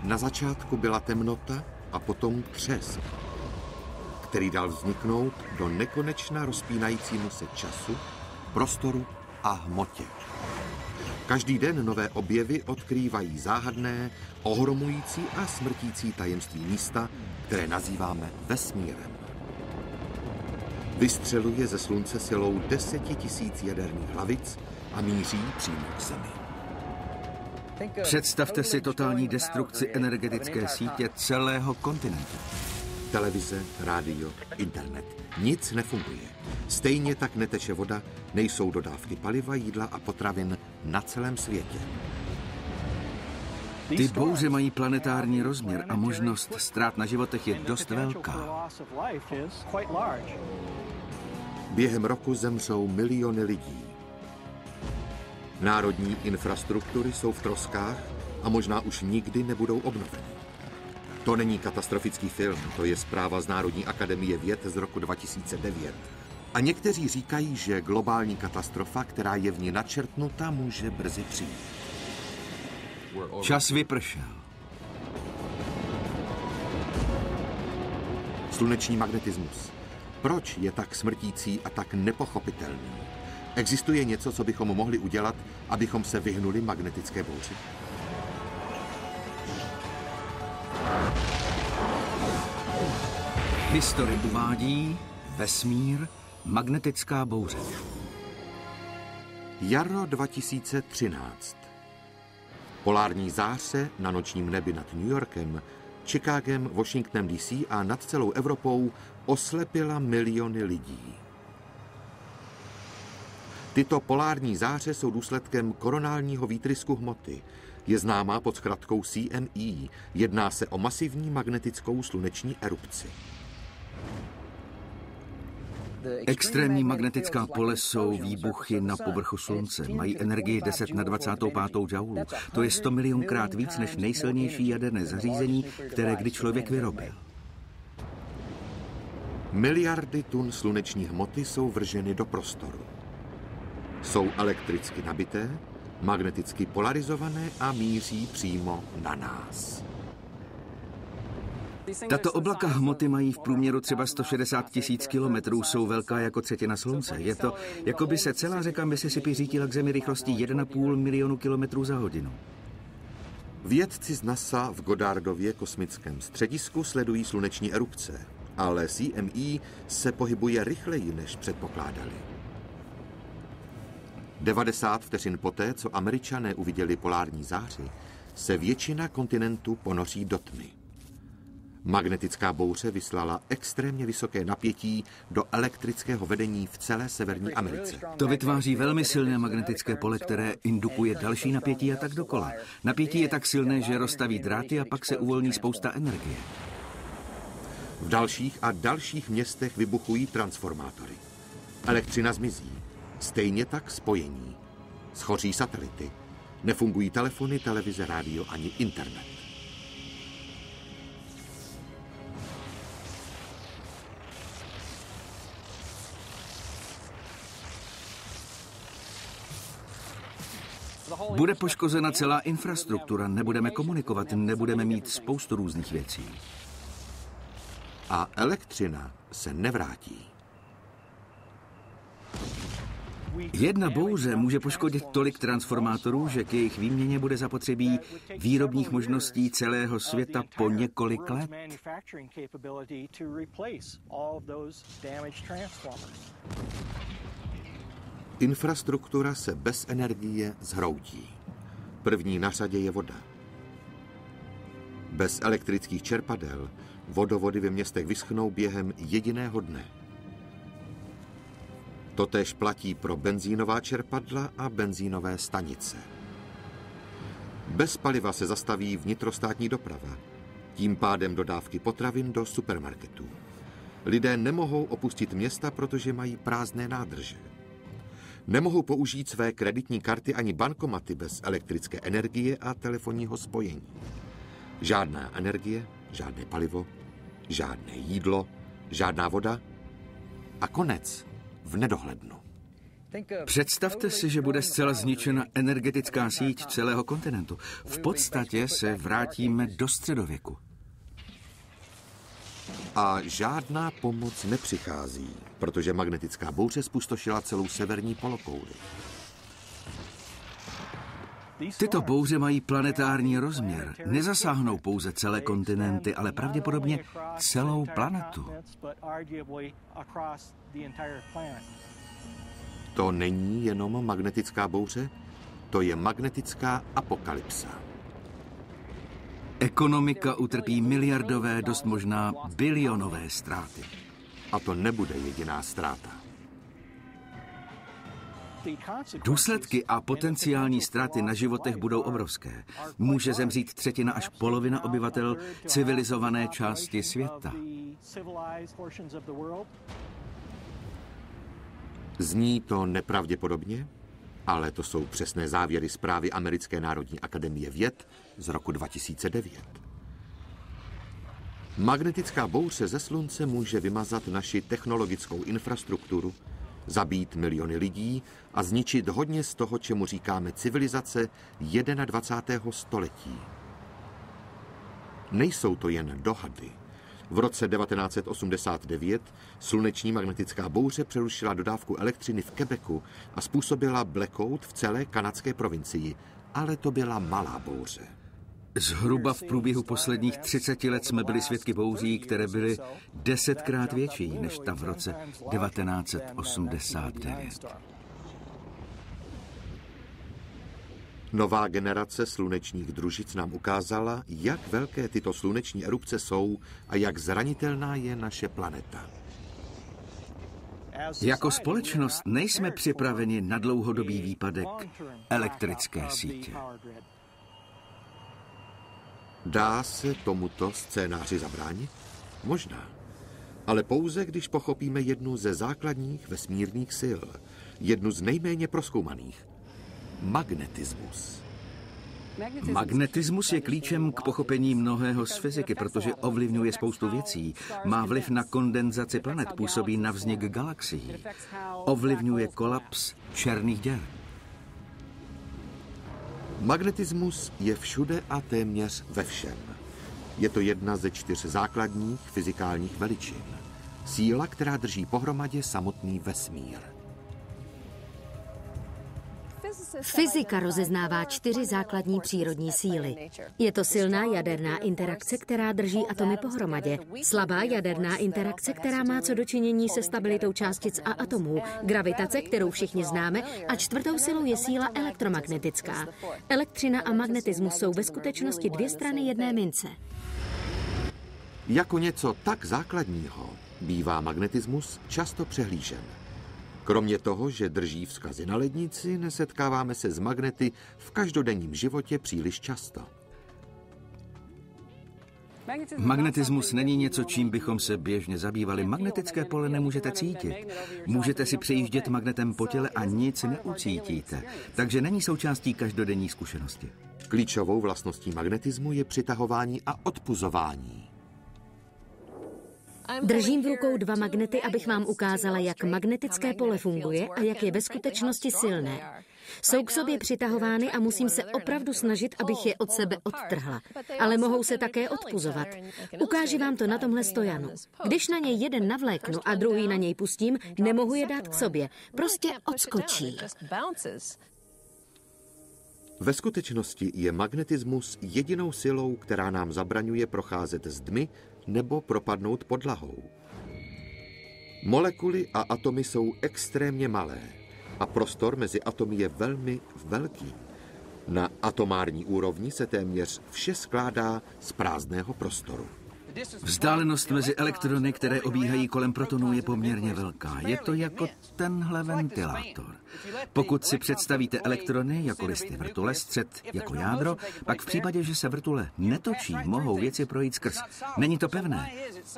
Na začátku byla temnota a potom třesk, který dal vzniknout do nekonečna rozpínajícímu se času, prostoru a hmotě. Každý den nové objevy odkrývají záhadné, ohromující a smrtící tajemství místa, které nazýváme vesmírem. Vystřeluje ze slunce silou 10 000 jaderných hlavic a míří přímo k Zemi. Představte si totální destrukci energetické sítě celého kontinentu. Televize, rádio, internet. Nic nefunguje. Stejně tak neteče voda, nejsou dodávky paliva, jídla a potravin na celém světě. Ty bouře mají planetární rozměr a možnost ztrát na životech je dost velká. Během roku zemřou miliony lidí. Národní infrastruktury jsou v troskách a možná už nikdy nebudou obnoveny. To není katastrofický film, to je zpráva z Národní akademie věd z roku 2009. A někteří říkají, že globální katastrofa, která je v ní načrtnuta, může brzy přijít. Čas vypršel. Sluneční magnetismus. Proč je tak smrtící a tak nepochopitelný? Existuje něco, co bychom mohli udělat, abychom se vyhnuli magnetické bouři? Historie uvádí vesmír, magnetická bouře. Jaro 2013. Polární záře na nočním nebi nad New Yorkem, Chicagem, Washingtonem DC a nad celou Evropou oslepila miliony lidí. Tyto polární záře jsou důsledkem koronálního výtrysku hmoty. Je známá pod zkratkou CME. Jedná se o masivní magnetickou sluneční erupci. Extrémní magnetická pole jsou výbuchy na povrchu Slunce. Mají energii 10 na 25. joulů. To je 100 milionkrát víc než nejsilnější jaderné zařízení, které kdy člověk vyrobil. Miliardy tun sluneční hmoty jsou vrženy do prostoru. Jsou elektricky nabité, magneticky polarizované a míří přímo na nás. Tato oblaka hmoty mají v průměru třeba 160 000 kilometrů, jsou velká jako třetina Slunce. Je to, jako by se celá řeka Mississippi řítila k Zemi rychlostí 1,5 milionu kilometrů za hodinu. Vědci z NASA v Goddardově kosmickém středisku sledují sluneční erupce, ale CME se pohybuje rychleji, než předpokládali. 90 vteřin poté, co Američané uviděli polární záři, se většina kontinentu ponoří do tmy. Magnetická bouře vyslala extrémně vysoké napětí do elektrického vedení v celé Severní Americe. To vytváří velmi silné magnetické pole, které indukuje další napětí a tak dokola. Napětí je tak silné, že roztaví dráty a pak se uvolní spousta energie. V dalších a dalších městech vybuchují transformátory. Elektřina zmizí. Stejně tak spojení. Schoří satelity. Nefungují telefony, televize, rádio ani internet. Bude poškozena celá infrastruktura, nebudeme komunikovat, nebudeme mít spoustu různých věcí. A elektřina se nevrátí. Jedna bouře může poškodit tolik transformátorů, že k jejich výměně bude zapotřebí výrobních možností celého světa po několik let. Infrastruktura se bez energie zhroutí. První na řadě je voda. Bez elektrických čerpadel vodovody ve městech vyschnou během jediného dne. Totéž platí pro benzínová čerpadla a benzínové stanice. Bez paliva se zastaví vnitrostátní doprava, tím pádem dodávky potravin do supermarketů. Lidé nemohou opustit města, protože mají prázdné nádrže. Nemohou použít své kreditní karty ani bankomaty bez elektrické energie a telefonního spojení. Žádná energie, žádné palivo, žádné jídlo, žádná voda a konec v nedohlednu. Představte si, že bude zcela zničena energetická síť celého kontinentu. V podstatě se vrátíme do středověku. A žádná pomoc nepřichází, protože magnetická bouře zpustošila celou severní polokouli. Tyto bouře mají planetární rozměr. Nezasáhnou pouze celé kontinenty, ale pravděpodobně celou planetu. To není jenom magnetická bouře, to je magnetická apokalypsa. Ekonomika utrpí miliardové, dost možná bilionové ztráty. A to nebude jediná ztráta. Důsledky a potenciální ztráty na životech budou obrovské. Může zemřít 1/3 až polovina obyvatel civilizované části světa. Zní to nepravděpodobně, ale to jsou přesné závěry zprávy Americké národní akademie věd z roku 2009. Magnetická bouře ze Slunce může vymazat naši technologickou infrastrukturu, zabít miliony lidí a zničit hodně z toho, čemu říkáme civilizace 21. století. Nejsou to jen dohady. V roce 1989 sluneční magnetická bouře přerušila dodávku elektřiny v Quebecu a způsobila blackout v celé kanadské provincii, ale to byla malá bouře. Zhruba v průběhu posledních 30 let jsme byli svědky bouří, které byly 10krát větší než ta v roce 1989. Nová generace slunečních družic nám ukázala, jak velké tyto sluneční erupce jsou a jak zranitelná je naše planeta. Jako společnost nejsme připraveni na dlouhodobý výpadek elektrické sítě. Dá se tomuto scénáři zabránit? Možná. Ale pouze, když pochopíme jednu ze základních vesmírných sil. Jednu z nejméně prozkoumaných. Magnetismus. Magnetismus je klíčem k pochopení mnohého z fyziky, protože ovlivňuje spoustu věcí. Má vliv na kondenzaci planet, působí na vznik galaxií. Ovlivňuje kolaps černých děr. Magnetismus je všude a téměř ve všem. Je to jedna ze 4 základních fyzikálních veličin. Síla, která drží pohromadě samotný vesmír. Fyzika rozeznává 4 základní přírodní síly. Je to silná jaderná interakce, která drží atomy pohromadě, slabá jaderná interakce, která má co dočinění se stabilitou částic a atomů, gravitace, kterou všichni známe, a 4. silou je síla elektromagnetická. Elektřina a magnetismus jsou ve skutečnosti 2 strany jedné mince. Jako něco tak základního bývá magnetismus často přehlížen. Kromě toho, že drží vzkazy na lednici, nesetkáváme se s magnety v každodenním životě příliš často. Magnetismus není něco, čím bychom se běžně zabývali. Magnetické pole nemůžete cítit. Můžete si přejíždět magnetem po těle a nic neucítíte. Takže není součástí každodenní zkušenosti. Klíčovou vlastností magnetismu je přitahování a odpuzování. Držím v rukou 2 magnety, abych vám ukázala, jak magnetické pole funguje a jak je ve skutečnosti silné. Jsou k sobě přitahovány a musím se opravdu snažit, abych je od sebe odtrhla. Ale mohou se také odpuzovat. Ukáži vám to na tomhle stojanu. Když na něj jeden navléknu a druhý na něj pustím, nemohu je dát k sobě. Prostě odskočí. Ve skutečnosti je magnetismus jedinou silou, která nám zabraňuje procházet zdmi nebo propadnout podlahou. Molekuly a atomy jsou extrémně malé a prostor mezi atomy je velmi velký. Na atomární úrovni se téměř vše skládá z prázdného prostoru. Vzdálenost mezi elektrony, které obíhají kolem protonů, je poměrně velká. Je to jako tenhle ventilátor. Pokud si představíte elektrony jako listy vrtule, střed jako jádro, pak v případě, že se vrtule netočí, mohou věci projít skrz. Není to pevné.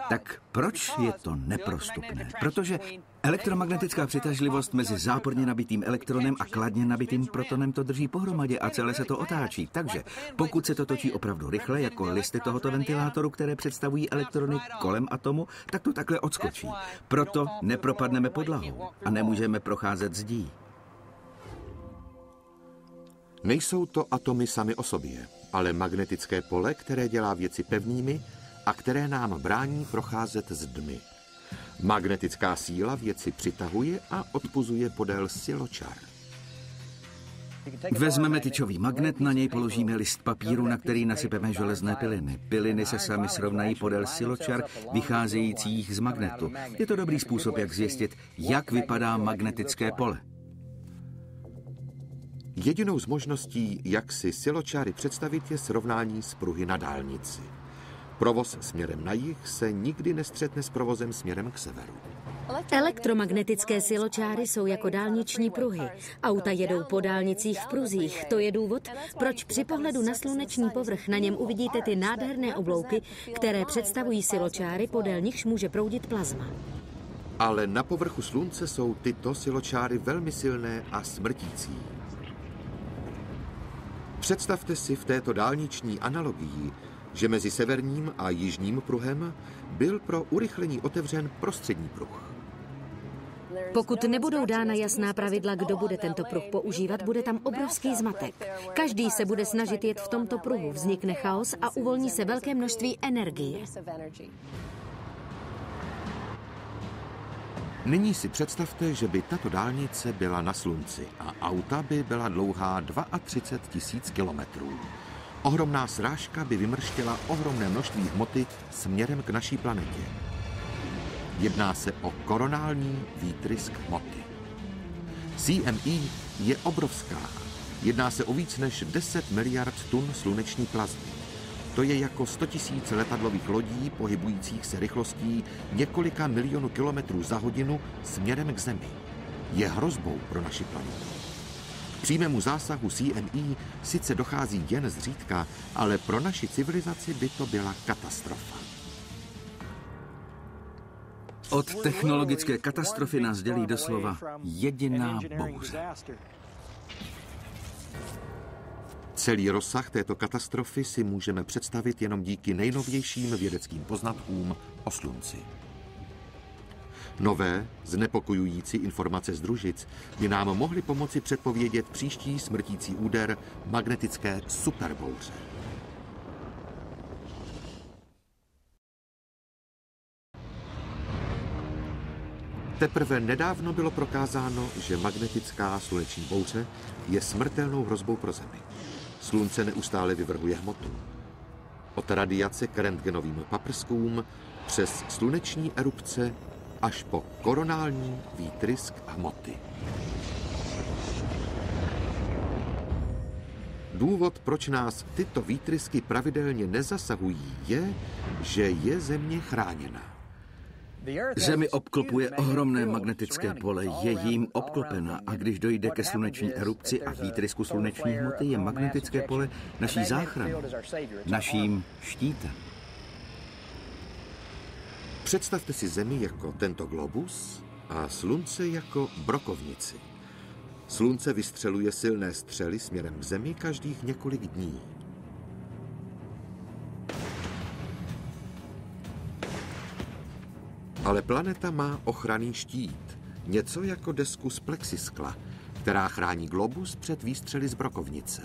Tak proč je to neprostupné? Protože elektromagnetická přitažlivost mezi záporně nabitým elektronem a kladně nabitým protonem to drží pohromadě a celé se to otáčí. Takže pokud se to točí opravdu rychle, jako listy tohoto ventilátoru, které představují elektrony kolem atomu, tak to takhle odskočí. Proto nepropadneme podlahou a nemůžeme procházet zdí. Nejsou to atomy sami o sobě, ale magnetické pole, které dělá věci pevnými a které nám brání procházet zdmi. Magnetická síla věci přitahuje a odpuzuje podél siločar. Vezmeme tyčový magnet, na něj položíme list papíru, na který nasypeme železné piliny. Piliny se sami srovnají podél siločar vycházejících z magnetu. Je to dobrý způsob, jak zjistit, jak vypadá magnetické pole. Jedinou z možností, jak si siločáry představit, je srovnání s pruhy na dálnici. Provoz směrem na jih se nikdy nestřetne s provozem směrem k severu. Elektromagnetické siločáry jsou jako dálniční pruhy. Auta jedou po dálnicích v pruzích. To je důvod, proč při pohledu na sluneční povrch na něm uvidíte ty nádherné oblouky, které představují siločáry, podél nichž může proudit plazma. Ale na povrchu slunce jsou tyto siločáry velmi silné a smrtící. Představte si v této dálniční analogii, že mezi severním a jižním pruhem byl pro urychlení otevřen prostřední pruh. Pokud nebudou dána jasná pravidla, kdo bude tento pruh používat, bude tam obrovský zmatek. Každý se bude snažit jet v tomto pruhu, vznikne chaos a uvolní se velké množství energie. Nyní si představte, že by tato dálnice byla na slunci a auta by byla dlouhá 32 000 kilometrů. Ohromná srážka by vymrštěla ohromné množství hmoty směrem k naší planetě. Jedná se o koronální výtrysk hmoty. CME je obrovská. Jedná se o víc než 10 miliard tun sluneční plazmy. To je jako 100 000 letadlových lodí pohybujících se rychlostí několika milionů kilometrů za hodinu směrem k Zemi. Je hrozbou pro naši planetu. K přímému zásahu CME sice dochází jen zřídka, ale pro naši civilizaci by to byla katastrofa. Od technologické katastrofy nás dělí doslova jediná bouře. Celý rozsah této katastrofy si můžeme představit jenom díky nejnovějším vědeckým poznatkům o slunci. Nové, znepokojující informace z družic by nám mohly pomoci předpovědět příští smrtící úder magnetické superbouře. Teprve nedávno bylo prokázáno, že magnetická sluneční bouře je smrtelnou hrozbou pro Zemi. Slunce neustále vyvrhuje hmotu. Od radiace k rentgenovým paprskům přes sluneční erupce až po koronální výtrysk hmoty. Důvod, proč nás tyto výtrysky pravidelně nezasahují, je, že je Země chráněna. Zemi obklopuje ohromné magnetické pole, je jím obklopena a když dojde ke sluneční erupci a výtrysku sluneční hmoty, je magnetické pole naší záchranou, naším štítem. Představte si Zemi jako tento globus a Slunce jako brokovnici. Slunce vystřeluje silné střely směrem k Zemi každých několik dní. Ale planeta má ochranný štít, něco jako desku z plexiskla, která chrání globus před výstřely z brokovnice.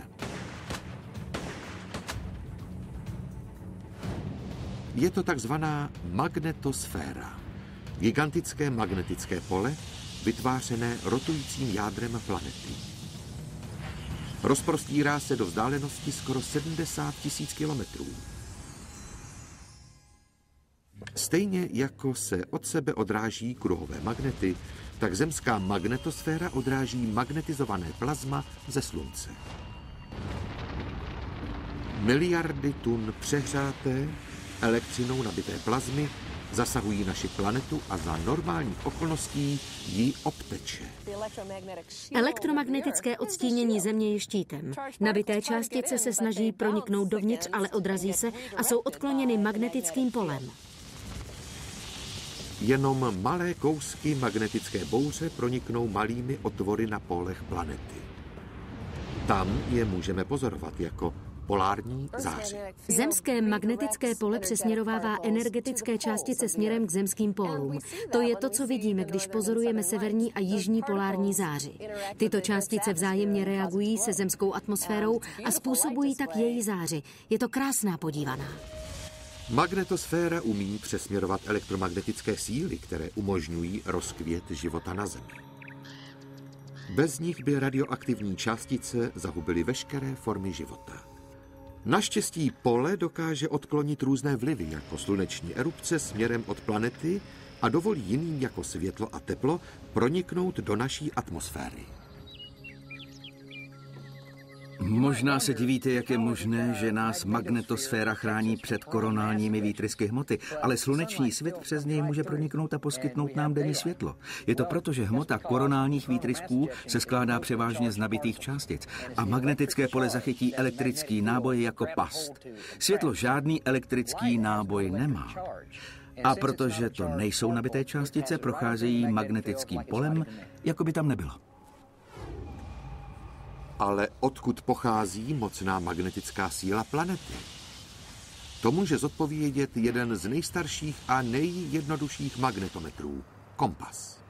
Je to takzvaná magnetosféra, gigantické magnetické pole, vytvářené rotujícím jádrem planety. Rozprostírá se do vzdálenosti skoro 70 000 kilometrů. Stejně jako se od sebe odráží kruhové magnety, tak zemská magnetosféra odráží magnetizované plazma ze Slunce. Miliardy tun přehřáté, elektřinou nabité plazmy zasahují naši planetu a za normálních okolností ji obteče. Elektromagnetické odstínění Země je štítem. Nabité částice se snaží proniknout dovnitř, ale odrazí se a jsou odkloněny magnetickým polem. Jenom malé kousky magnetické bouře proniknou malými otvory na pólech planety. Tam je můžeme pozorovat jako polární záři. Zemské magnetické pole přesměrovává energetické částice směrem k zemským pólům. To je to, co vidíme, když pozorujeme severní a jižní polární záři. Tyto částice vzájemně reagují se zemskou atmosférou a způsobují tak její záři. Je to krásná podívaná. Magnetosféra umí přesměrovat elektromagnetické síly, které umožňují rozkvět života na Zemi. Bez nich by radioaktivní částice zahubily veškeré formy života. Naštěstí pole dokáže odklonit různé vlivy, jako sluneční erupce směrem od planety a dovolí jiným jako světlo a teplo proniknout do naší atmosféry. Možná se divíte, jak je možné, že nás magnetosféra chrání před koronálními výtrysky hmoty, ale sluneční svět přes něj může proniknout a poskytnout nám denní světlo. Je to proto, že hmota koronálních výtrysků se skládá převážně z nabitých částic a magnetické pole zachytí elektrický náboj jako past. Světlo žádný elektrický náboj nemá. A protože to nejsou nabité částice, procházejí magnetickým polem, jako by tam nebylo. Ale odkud pochází mocná magnetická síla planety? To může zodpovědět jeden z nejstarších a nejjednodušších magnetometrů – kompas.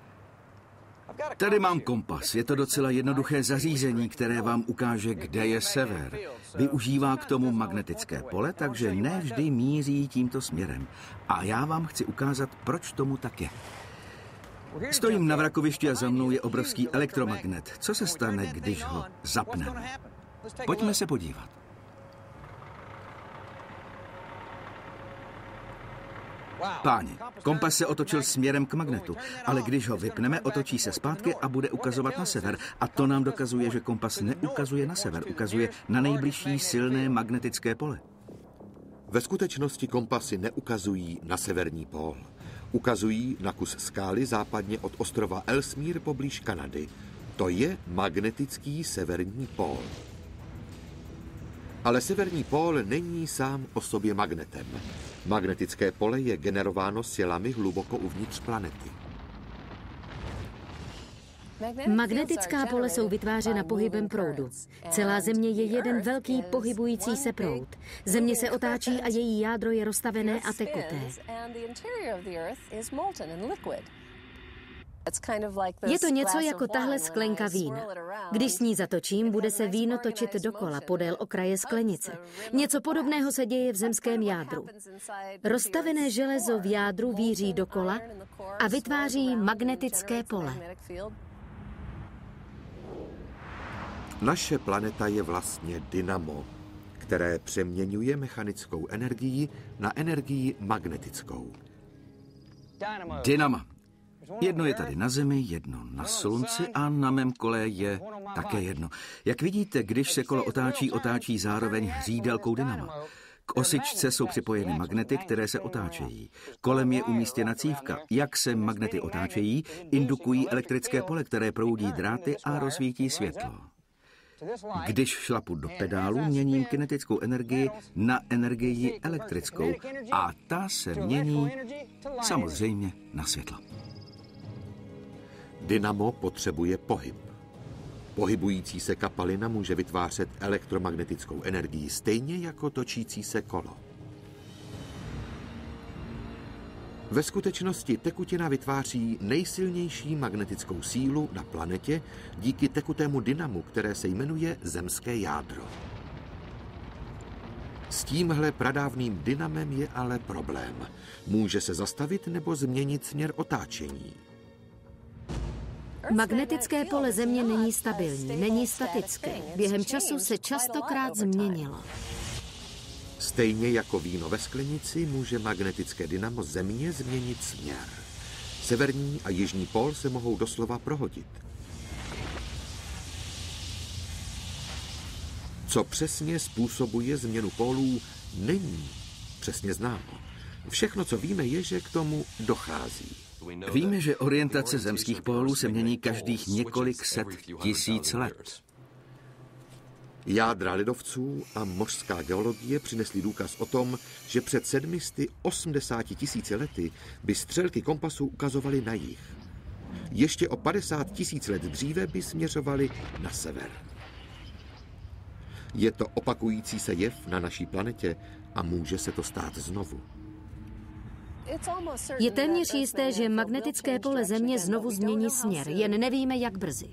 Tady mám kompas. Je to docela jednoduché zařízení, které vám ukáže, kde je sever. Využívá k tomu magnetické pole, takže ne vždy míří tímto směrem. A já vám chci ukázat, proč tomu tak je. Stojím na vrakovišti a za mnou je obrovský elektromagnet. Co se stane, když ho zapneme? Pojďme se podívat. Páni, kompas se otočil směrem k magnetu, ale když ho vypneme, otočí se zpátky a bude ukazovat na sever. A to nám dokazuje, že kompas neukazuje na sever, ukazuje na nejbližší silné magnetické pole. Ve skutečnosti kompasy neukazují na severní pól. Ukazují na kus skály západně od ostrova Ellesmere poblíž Kanady. To je magnetický severní pól. Ale severní pól není sám o sobě magnetem. Magnetické pole je generováno silami hluboko uvnitř planety. Magnetická pole jsou vytvářena pohybem proudu. Celá Země je jeden velký pohybující se proud. Země se otáčí a její jádro je roztavené a tekuté. Je to něco jako tahle sklenka vína. Když s ní zatočím, bude se víno točit dokola podél okraje sklenice. Něco podobného se děje v zemském jádru. Roztavené železo v jádru víří dokola a vytváří magnetické pole. Naše planeta je vlastně dynamo, které přeměňuje mechanickou energii na energii magnetickou. Dynama. Jedno je tady na Zemi, jedno na Slunci a na mém kole je také jedno. Jak vidíte, když se kolo otáčí, otáčí zároveň hřídelkou dynama. K osičce jsou připojeny magnety, které se otáčejí. Kolem je umístěna cívka. Jak se magnety otáčejí, indukují elektrické pole, které proudí dráty a rozsvítí světlo. Když šlapu do pedálu, měním kinetickou energii na energii elektrickou a ta se mění samozřejmě na světlo. Dynamo potřebuje pohyb. Pohybující se kapalina může vytvářet elektromagnetickou energii stejně jako točící se kolo. Ve skutečnosti tekutina vytváří nejsilnější magnetickou sílu na planetě díky tekutému dynamu, které se jmenuje zemské jádro. S tímhle pradávným dynamem je ale problém. Může se zastavit nebo změnit směr otáčení. Magnetické pole Země není stabilní, není statické. Během času se častokrát změnilo. Stejně jako víno ve sklenici může magnetické dynamo Země změnit směr. Severní a jižní pól se mohou doslova prohodit. Co přesně způsobuje změnu pólů, není přesně známo. Všechno, co víme, je, že k tomu dochází. Víme, že orientace zemských pólů se mění každých několik set tisíc let. Jádra ledovců a mořská geologie přinesly důkaz o tom, že před 780 000 lety by střelky kompasu ukazovaly na jih. Ještě o 50 000 let dříve by směřovaly na sever. Je to opakující se jev na naší planetě a může se to stát znovu. Je téměř jisté, že magnetické pole Země znovu změní směr, jen nevíme, jak brzy.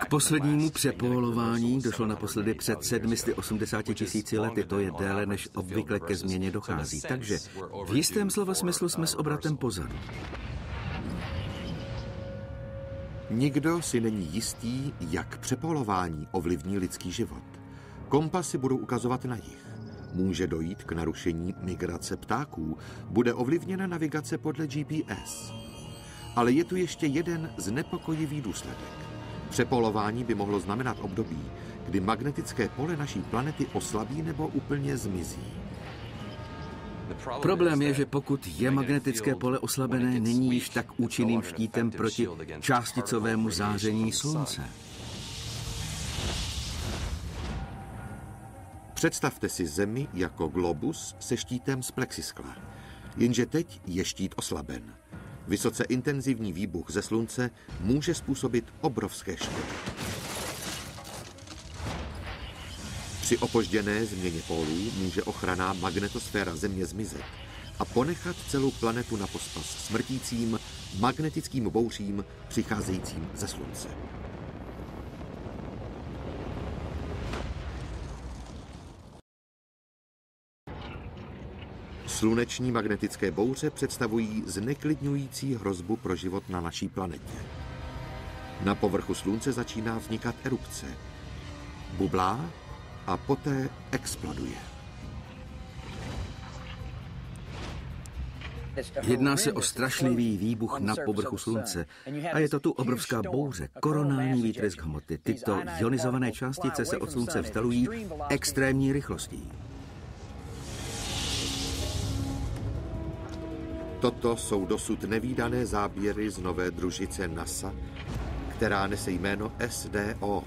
K poslednímu přepolování došlo naposledy před 780 000 lety. To je déle, než obvykle ke změně dochází. Takže v jistém slova smyslu jsme s obratem pozadu. Nikdo si není jistý, jak přepolování ovlivní lidský život. Kompasy budou ukazovat na jih. Může dojít k narušení migrace ptáků, bude ovlivněna navigace podle GPS. Ale je tu ještě jeden znepokojivý důsledek. Přepolování by mohlo znamenat období, kdy magnetické pole naší planety oslabí nebo úplně zmizí. Problém je, že pokud je magnetické pole oslabené, není již tak účinným štítem proti částicovému záření Slunce. Představte si Zemi jako globus se štítem z plexiskla. Jenže teď je štít oslaben. Vysoce intenzivní výbuch ze Slunce může způsobit obrovské škody. Při opožděné změně pólů může ochranná magnetosféra Země zmizet a ponechat celou planetu na pospas smrtícím magnetickým bouřím přicházejícím ze Slunce. Sluneční magnetické bouře představují zneklidňující hrozbu pro život na naší planetě. Na povrchu Slunce začíná vznikat erupce. Bublá a poté exploduje. Jedná se o strašlivý výbuch na povrchu Slunce a je to tu obrovská bouře, koronální výtrysk hmoty. Tyto ionizované částice se od Slunce vzdalují extrémní rychlostí. Toto jsou dosud nevídané záběry z nové družice NASA, která nese jméno SDO,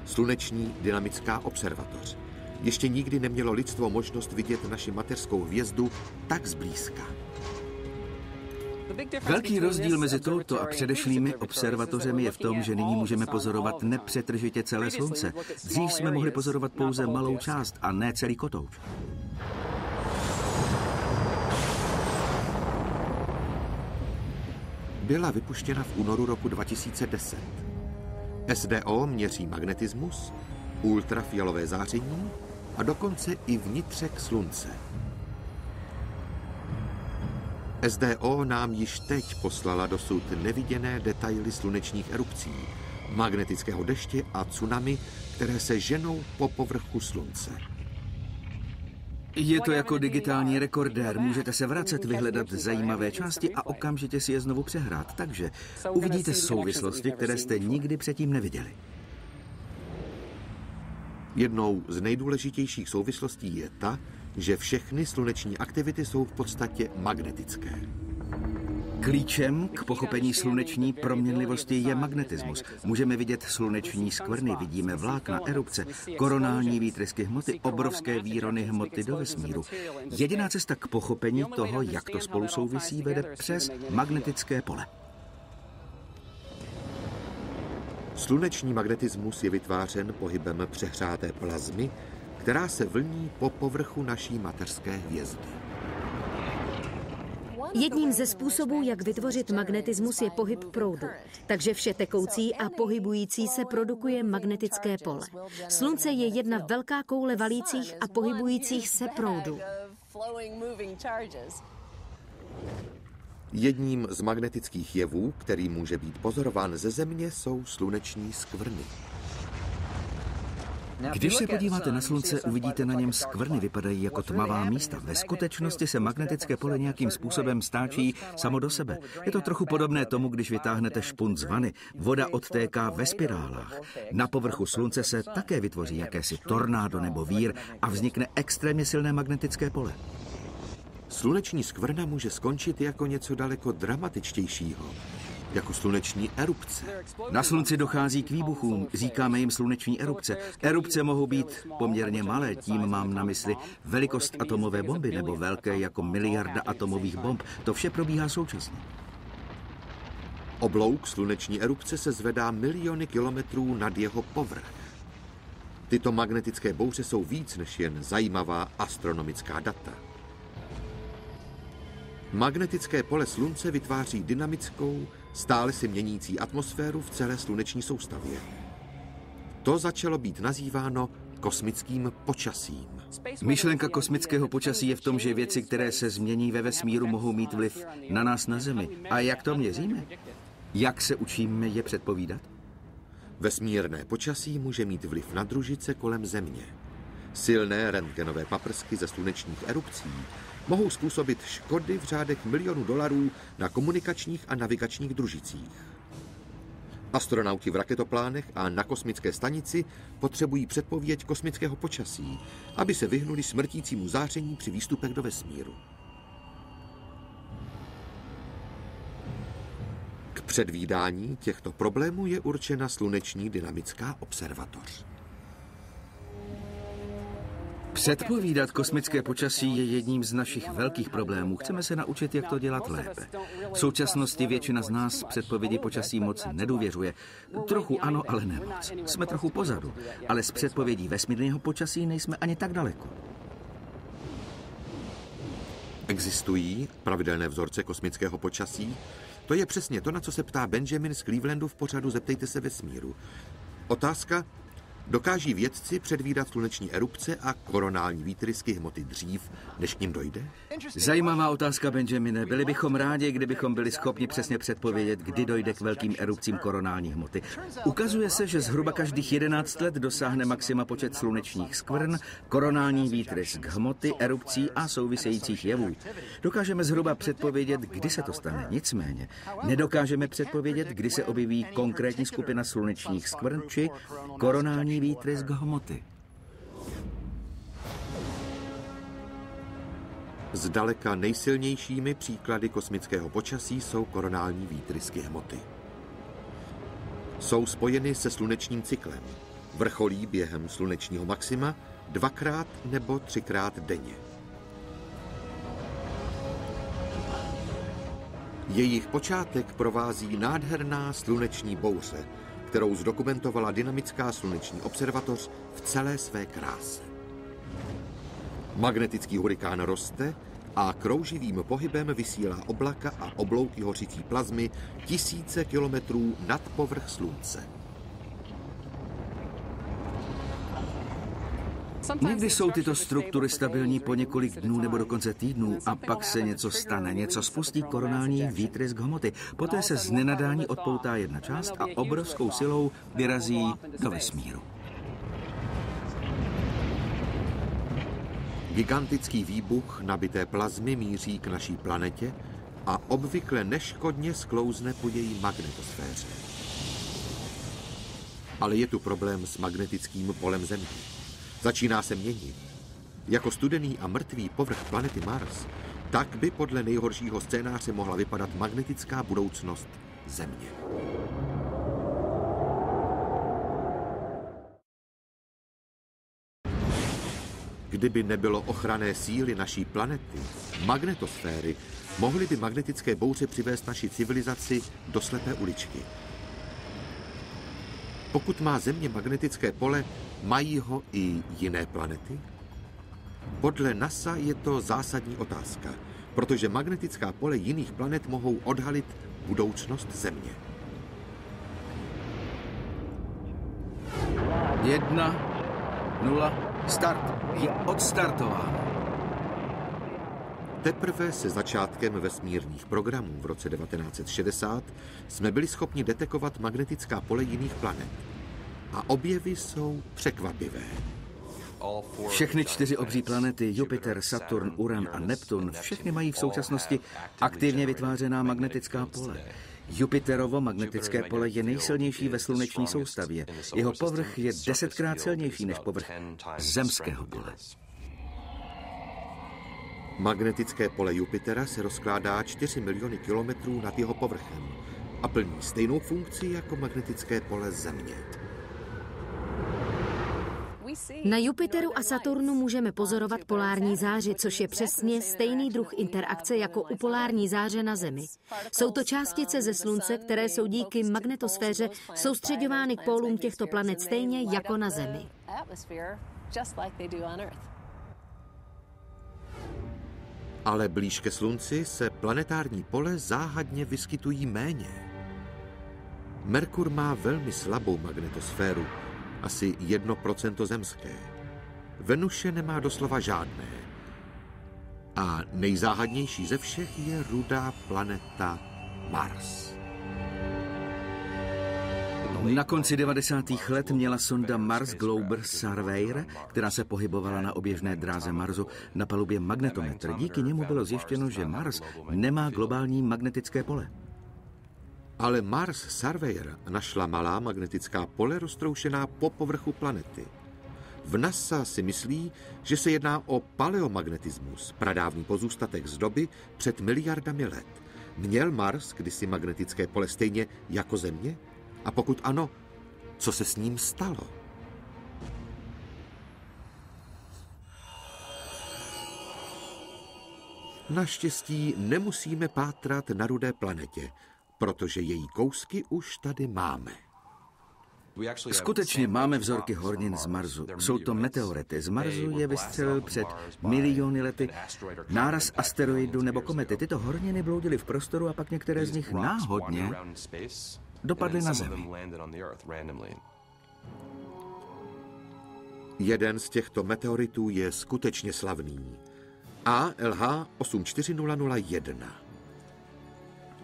Sluneční dynamická observatoř. Ještě nikdy nemělo lidstvo možnost vidět naši mateřskou hvězdu tak zblízka. Velký rozdíl mezi touto a předešlými observatořemi je v tom, že nyní můžeme pozorovat nepřetržitě celé Slunce. Dřív jsme mohli pozorovat pouze malou část a ne celý kotouč. Byla vypuštěna v únoru roku 2010. SDO měří magnetismus, ultrafialové záření a dokonce i vnitřek Slunce. SDO nám již teď poslala dosud neviděné detaily slunečních erupcí, magnetického deště a tsunami, které se ženou po povrchu Slunce. Je to jako digitální rekordér. Můžete se vracet, vyhledat zajímavé části a okamžitě si je znovu přehrát. Takže uvidíte souvislosti, které jste nikdy předtím neviděli. Jednou z nejdůležitějších souvislostí je ta, že všechny sluneční aktivity jsou v podstatě magnetické. Klíčem k pochopení sluneční proměnlivosti je magnetismus. Můžeme vidět sluneční skvrny, vidíme vlákna, erupce, koronální výtrysky hmoty, obrovské výrony hmoty do vesmíru. Jediná cesta k pochopení toho, jak to spolu souvisí, vede přes magnetické pole. Sluneční magnetismus je vytvářen pohybem přehřáté plazmy, která se vlní po povrchu naší mateřské hvězdy. Jedním ze způsobů, jak vytvořit magnetismus, je pohyb proudu. Takže vše tekoucí a pohybující se produkuje magnetické pole. Slunce je jedna velká koule valících a pohybujících se proudů. Jedním z magnetických jevů, který může být pozorován ze Země, jsou sluneční skvrny. Když se podíváte na Slunce, uvidíte na něm skvrny, vypadají jako tmavá místa. Ve skutečnosti se magnetické pole nějakým způsobem stáčí samo do sebe. Je to trochu podobné tomu, když vytáhnete špunt z vany. Voda odtéká ve spirálách. Na povrchu Slunce se také vytvoří jakési tornádo nebo vír a vznikne extrémně silné magnetické pole. Sluneční skvrna může skončit jako něco daleko dramatičtějšího, jako sluneční erupce. Na Slunci dochází k výbuchům, říkáme jim sluneční erupce. Erupce mohou být poměrně malé, tím mám na mysli velikost atomové bomby nebo velké jako miliarda atomových bomb. To vše probíhá současně. Oblouk sluneční erupce se zvedá miliony kilometrů nad jeho povrch. Tyto magnetické bouře jsou víc než jen zajímavá astronomická data. Magnetické pole Slunce vytváří dynamickou, stále se měnící atmosféru v celé sluneční soustavě. To začalo být nazýváno kosmickým počasím. Myšlenka kosmického počasí je v tom, že věci, které se změní ve vesmíru, mohou mít vliv na nás na Zemi. A jak to měříme? Jak se učíme je předpovídat? Vesmírné počasí může mít vliv na družice kolem Země. Silné rentgenové paprsky ze slunečních erupcí mohou způsobit škody v řádech milionů dolarů na komunikačních a navigačních družicích. Astronauti v raketoplánech a na kosmické stanici potřebují předpověď kosmického počasí, aby se vyhnuli smrtícímu záření při výstupech do vesmíru. K předvídání těchto problémů je určena sluneční dynamická observatoř. Předpovídat kosmické počasí je jedním z našich velkých problémů. Chceme se naučit, jak to dělat lépe. V současnosti většina z nás předpovědi počasí moc nedůvěřuje. Trochu ano, ale ne moc. Jsme trochu pozadu, ale s předpovědí vesmírného počasí nejsme ani tak daleko. Existují pravidelné vzorce kosmického počasí? To je přesně to, na co se ptá Benjamin z Clevelandu v pořadu Zeptejte se vesmíru. Otázka: dokáží vědci předvídat sluneční erupce a koronální výtrysky hmoty dřív, než k nim dojde? Zajímavá otázka, Benjamine. Byli bychom rádi, kdybychom byli schopni přesně předpovědět, kdy dojde k velkým erupcím koronální hmoty. Ukazuje se, že zhruba každých 11 let dosáhne maxima počet slunečních skvrn, koronální výtrysk hmoty, erupcí a souvisejících jevů. Dokážeme zhruba předpovědět, kdy se to stane. Nicméně nedokážeme předpovědět, kdy se objeví konkrétní skupina slunečních skvrn či koronální výtrysk hmoty. Zdaleka nejsilnějšími příklady kosmického počasí jsou koronální výtrysky hmoty. Jsou spojeny se slunečním cyklem. Vrcholí během slunečního maxima 2x nebo 3x denně. Jejich počátek provází nádherná sluneční bouře, kterou zdokumentovala dynamická sluneční observatoř v celé své kráse. Magnetický hurikán roste a krouživým pohybem vysílá oblaka a oblouky hořící plazmy tisíce kilometrů nad povrch Slunce. Někdy jsou tyto struktury stabilní po několik dnů nebo dokonce týdnů a pak se něco stane, něco spustí koronální výtrysk hmoty. Poté se z nenadání odpoutá jedna část a obrovskou silou vyrazí do vesmíru. Gigantický výbuch nabité plazmy míří k naší planetě a obvykle neškodně sklouzne po její magnetosféře. Ale je tu problém s magnetickým polem Země. Začíná se měnit. Jako studený a mrtvý povrch planety Mars, tak by podle nejhoršího scénáře mohla vypadat magnetická budoucnost Země. Kdyby nebylo ochranné síly naší planety, magnetosféry, mohly by magnetické bouře přivést naši civilizaci do slepé uličky. Pokud má Země magnetické pole, mají ho i jiné planety? Podle NASA je to zásadní otázka, protože magnetická pole jiných planet mohou odhalit budoucnost Země. 1, 0, start. Je odstartováno. Teprve se začátkem vesmírných programů v roce 1960 jsme byli schopni detekovat magnetická pole jiných planet. A objevy jsou překvapivé. Všechny 4 obří planety, Jupiter, Saturn, Uran a Neptun, všechny mají v současnosti aktivně vytvářená magnetická pole. Jupiterovo magnetické pole je nejsilnější ve sluneční soustavě. Jeho povrch je 10krát silnější než povrch zemského pole. Magnetické pole Jupitera se rozkládá 4 miliony kilometrů nad jeho povrchem a plní stejnou funkci jako magnetické pole Země. Na Jupiteru a Saturnu můžeme pozorovat polární záři, což je přesně stejný druh interakce jako u polární záře na Zemi. Jsou to částice ze Slunce, které jsou díky magnetosféře soustřeďovány k pólům těchto planet stejně jako na Zemi. Ale blíž ke Slunci se planetární pole záhadně vyskytují méně. Merkur má velmi slabou magnetosféru, asi 1% zemské. Venuše nemá doslova žádné. A nejzáhadnější ze všech je rudá planeta Mars. Na konci 90. let měla sonda Mars Global Surveyor, která se pohybovala na oběžné dráze Marsu, na palubě magnetometr. Díky němu bylo zjištěno, že Mars nemá globální magnetické pole. Ale Mars Surveyor našla malá magnetická pole roztroušená po povrchu planety. V NASA si myslí, že se jedná o paleomagnetismus, pradávný pozůstatek z doby před miliardami let. Měl Mars kdysi magnetické pole stejně jako Země? A pokud ano, co se s ním stalo? Naštěstí nemusíme pátrat na rudé planetě, protože její kousky už tady máme. Skutečně máme vzorky hornin z Marsu. Jsou to meteority. Z Marsu je vystřelil před miliony lety náraz asteroidu nebo komety. Tyto horniny bloudily v prostoru a pak některé z nich náhodně dopadly na Zemi. Jeden z těchto meteoritů je skutečně slavný. ALH 84001.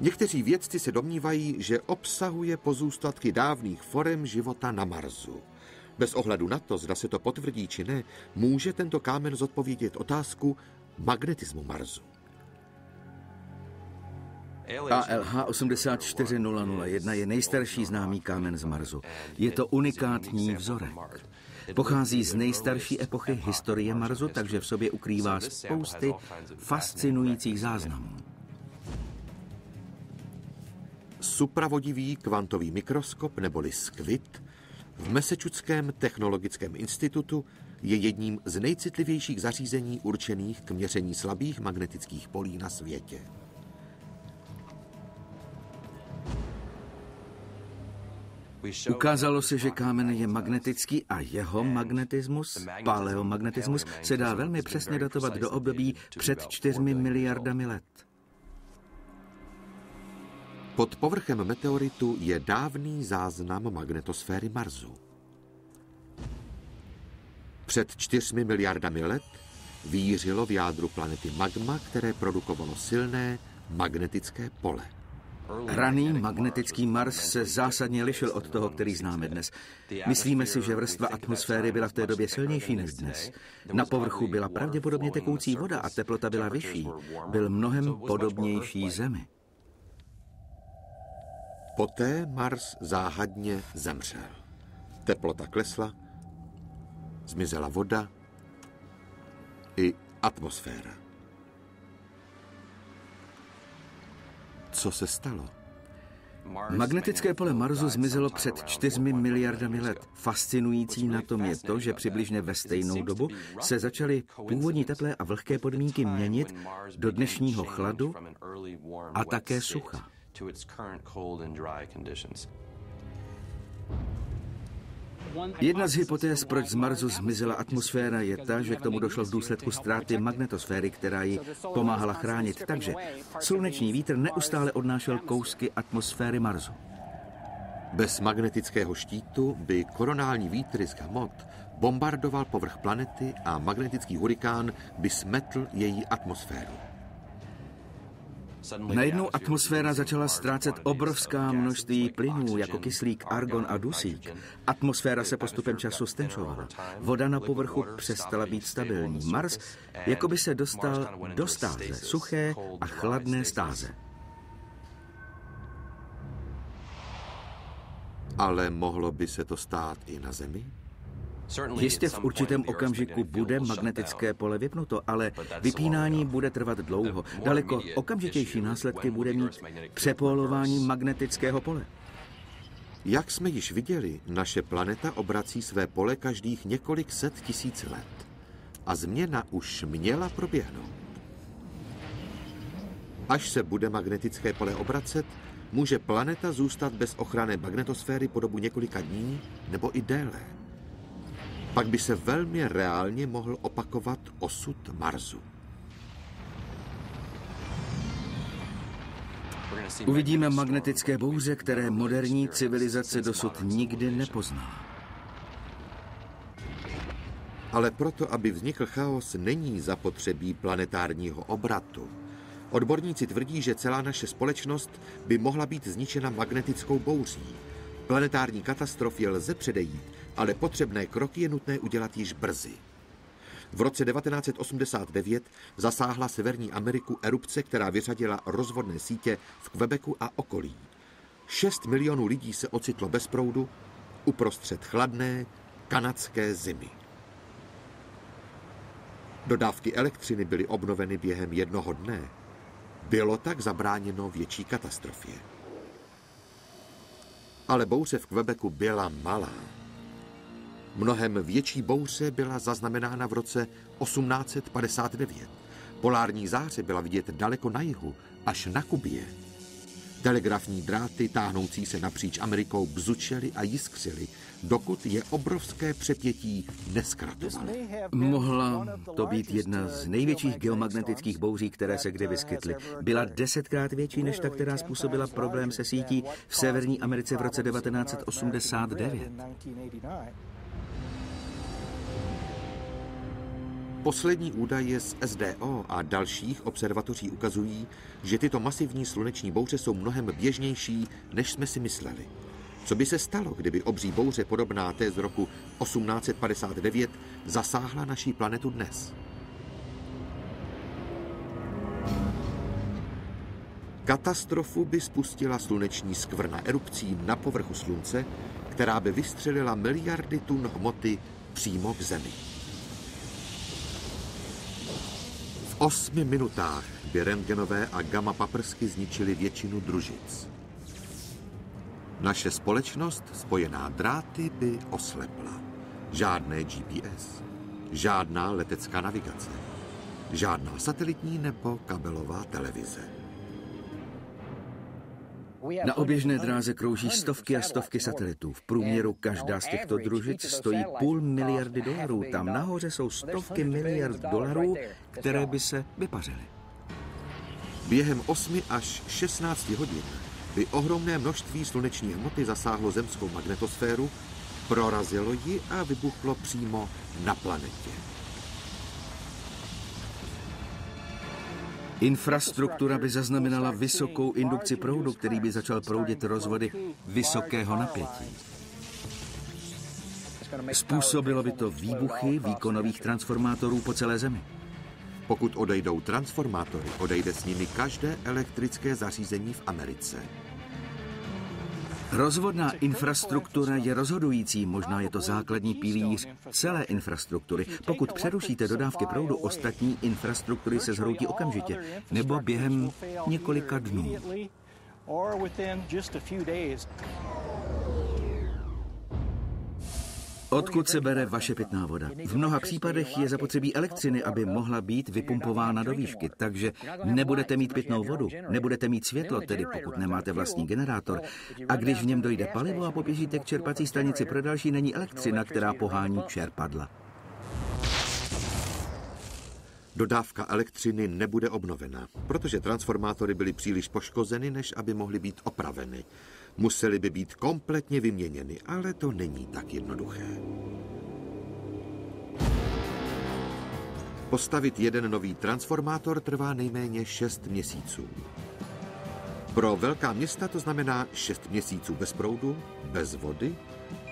Někteří vědci se domnívají, že obsahuje pozůstatky dávných forem života na Marsu. Bez ohledu na to, zda se to potvrdí či ne, může tento kámen zodpovědět otázku magnetismu Marsu. ALH 84001 je nejstarší známý kámen z Marsu. Je to unikátní vzorek. Pochází z nejstarší epochy historie Marsu, takže v sobě ukrývá spousty fascinujících záznamů. Supravodivý kvantový mikroskop neboli SQUID v Massachusettském technologickém institutu je jedním z nejcitlivějších zařízení určených k měření slabých magnetických polí na světě. Ukázalo se, že kámen je magnetický a jeho magnetismus, paleomagnetismus, se dá velmi přesně datovat do období před 4 miliardami let. Pod povrchem meteoritu je dávný záznam magnetosféry Marsu. Před 4 miliardami let vířilo v jádru planety magma, které produkovalo silné magnetické pole. Raný magnetický Mars se zásadně lišil od toho, který známe dnes. Myslíme si, že vrstva atmosféry byla v té době silnější než dnes. Na povrchu byla pravděpodobně tekoucí voda a teplota byla vyšší. Byl mnohem podobnější Zemi. Poté Mars záhadně zemřel. Teplota klesla, zmizela voda i atmosféra. Co se stalo? Magnetické pole Marsu zmizelo před 4 miliardami let. Fascinující na tom je to, že přibližně ve stejnou dobu se začaly původní teplé a vlhké podmínky měnit do dnešního chladu a také sucha. Jedna z hypotéz, proč z Marsu zmizela atmosféra, je ta, že k tomu došlo v důsledku ztráty magnetosféry, která ji pomáhala chránit. Takže sluneční vítr neustále odnášel kousky atmosféry Marsu. Bez magnetického štítu by koronální výtrys hmot bombardoval povrch planety a magnetický hurikán by smetl její atmosféru. Najednou atmosféra začala ztrácet obrovská množství plynů, jako kyslík, argon a dusík. Atmosféra se postupem času stenčovala. Voda na povrchu přestala být stabilní. Mars jako by se dostal do stáze, suché a chladné stáze. Ale mohlo by se to stát i na Zemi? Jistě v určitém okamžiku bude magnetické pole vypnuto, ale vypínání bude trvat dlouho. Daleko okamžitější následky bude mít přepolování magnetického pole. Jak jsme již viděli, naše planeta obrací své pole každých několik set tisíc let. A změna už měla proběhnout. Až se bude magnetické pole obracet, může planeta zůstat bez ochranné magnetosféry po dobu několika dní nebo i déle. Pak by se velmi reálně mohl opakovat osud Marsu. Uvidíme magnetické bouře, které moderní civilizace dosud nikdy nepoznala. Ale proto, aby vznikl chaos, není zapotřebí planetárního obratu. Odborníci tvrdí, že celá naše společnost by mohla být zničena magnetickou bouří. Planetární katastrofě lze předejít, ale potřebné kroky je nutné udělat již brzy. V roce 1989 zasáhla Severní Ameriku erupce, která vyřadila rozvodné sítě v Quebecu a okolí. 6 milionů lidí se ocitlo bez proudu uprostřed chladné kanadské zimy. Dodávky elektřiny byly obnoveny během jednoho dne. Bylo tak zabráněno větší katastrofě. Ale bouře v Quebecu byla malá. Mnohem větší bouře byla zaznamenána v roce 1859. Polární záře byla vidět daleko na jihu, až na Kubě. Telegrafní dráty táhnoucí se napříč Amerikou bzučely a jiskřily, dokud je obrovské přepětí neskratovalo. Mohla to být jedna z největších geomagnetických bouří, které se kdy vyskytly. Byla 10krát větší než ta, která způsobila problém se sítí v Severní Americe v roce 1989. Poslední údaje z SDO a dalších observatoří ukazují, že tyto masivní sluneční bouře jsou mnohem běžnější, než jsme si mysleli. Co by se stalo, kdyby obří bouře podobná té z roku 1859 zasáhla naší planetu dnes? Katastrofu by spustila sluneční skvrna erupcí na povrchu Slunce, která by vystřelila miliardy tun hmoty přímo k Zemi. V 8 minutách by rentgenové a gamma paprsky zničily většinu družic. Naše společnost spojená dráty by oslepla. Žádné GPS, žádná letecká navigace, žádná satelitní nebo kabelová televize. Na oběžné dráze krouží stovky a stovky satelitů. V průměru každá z těchto družic stojí $500 miliardy. Tam nahoře jsou stovky miliard dolarů, které by se vypařily. Během 8 až 16 hodin by ohromné množství sluneční hmoty zasáhlo zemskou magnetosféru, prorazilo ji a vybuchlo přímo na planetě. Infrastruktura by zaznamenala vysokou indukci proudu, který by začal proudit rozvody vysokého napětí. Způsobilo by to výbuchy výkonových transformátorů po celé Zemi. Pokud odejdou transformátory, odejde s nimi každé elektrické zařízení v Americe. Rozvodná infrastruktura je rozhodující, možná je to základní pilíř celé infrastruktury. Pokud přerušíte dodávky proudu, ostatní infrastruktury se zhroutí okamžitě nebo během několika dnů. Odkud se bere vaše pitná voda? V mnoha případech je zapotřebí elektřiny, aby mohla být vypumpována do výšky, takže nebudete mít pitnou vodu, nebudete mít světlo, tedy pokud nemáte vlastní generátor. A když v něm dojde palivo a poběžíte k čerpací stanici pro další, není elektřina, která pohání čerpadla. Dodávka elektřiny nebude obnovena, protože transformátory byly příliš poškozeny, než aby mohly být opraveny. Musely by být kompletně vyměněny, ale to není tak jednoduché. Postavit jeden nový transformátor trvá nejméně 6 měsíců. Pro velká města to znamená 6 měsíců bez proudu, bez vody,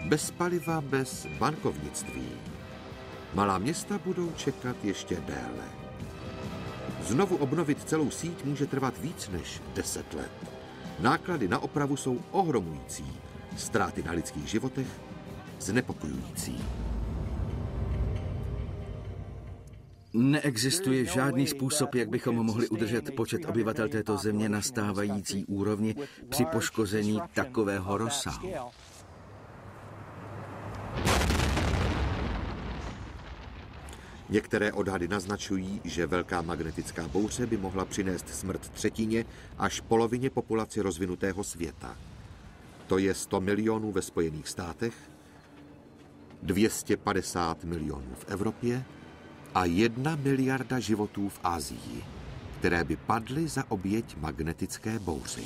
bez paliva, bez bankovnictví. Malá města budou čekat ještě déle. Znovu obnovit celou síť může trvat víc než 10 let. Náklady na opravu jsou ohromující, ztráty na lidských životech znepokojující. Neexistuje žádný způsob, jak bychom mohli udržet počet obyvatel této země na stávající úrovni při poškození takového rozsahu. Některé odhady naznačují, že velká magnetická bouře by mohla přinést smrt třetině až polovině populace rozvinutého světa. To je 100 milionů ve Spojených státech, 250 milionů v Evropě a 1 miliarda životů v Asii, které by padly za oběť magnetické bouři.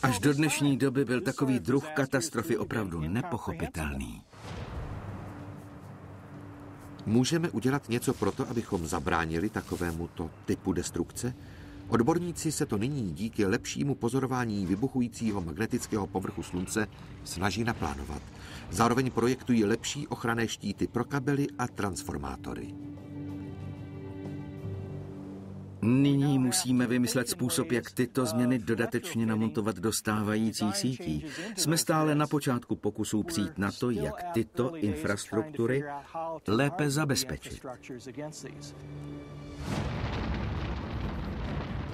Až do dnešní doby byl takový druh katastrofy opravdu nepochopitelný. Můžeme udělat něco proto, abychom zabránili takovémuto typu destrukce? Odborníci se to nyní díky lepšímu pozorování vybuchujícího magnetického povrchu Slunce snaží naplánovat. Zároveň projektují lepší ochranné štíty pro kabely a transformátory. Nyní musíme vymyslet způsob, jak tyto změny dodatečně namontovat do stávajících sítí. Jsme stále na počátku pokusů přijít na to, jak tyto infrastruktury lépe zabezpečit.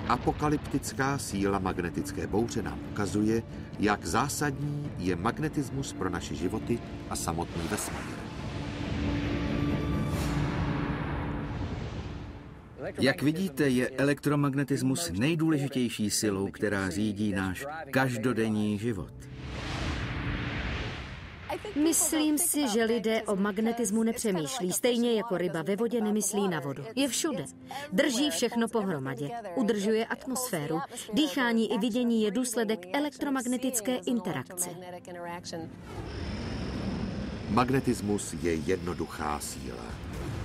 Apokalyptická síla magnetické bouře nám ukazuje, jak zásadní je magnetismus pro naše životy a samotný vesmír. Jak vidíte, je elektromagnetismus nejdůležitější silou, která řídí náš každodenní život. Myslím si, že lidé o magnetismu nepřemýšlí, stejně jako ryba ve vodě nemyslí na vodu. Je všude. Drží všechno pohromadě. Udržuje atmosféru. Dýchání i vidění je důsledek elektromagnetické interakce. Magnetismus je jednoduchá síla.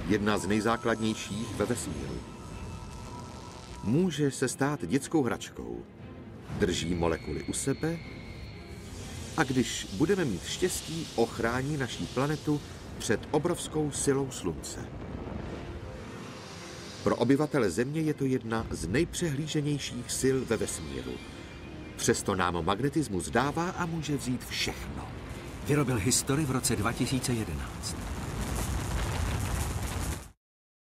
Jedna z nejzákladnějších ve vesmíru. Může se stát dětskou hračkou. Drží molekuly u sebe a když budeme mít štěstí, ochrání naší planetu před obrovskou silou Slunce. Pro obyvatele Země je to jedna z nejpřehlíženějších sil ve vesmíru. Přesto nám magnetismus dává a může vzít všechno. Vyrobil historii v roce 2011.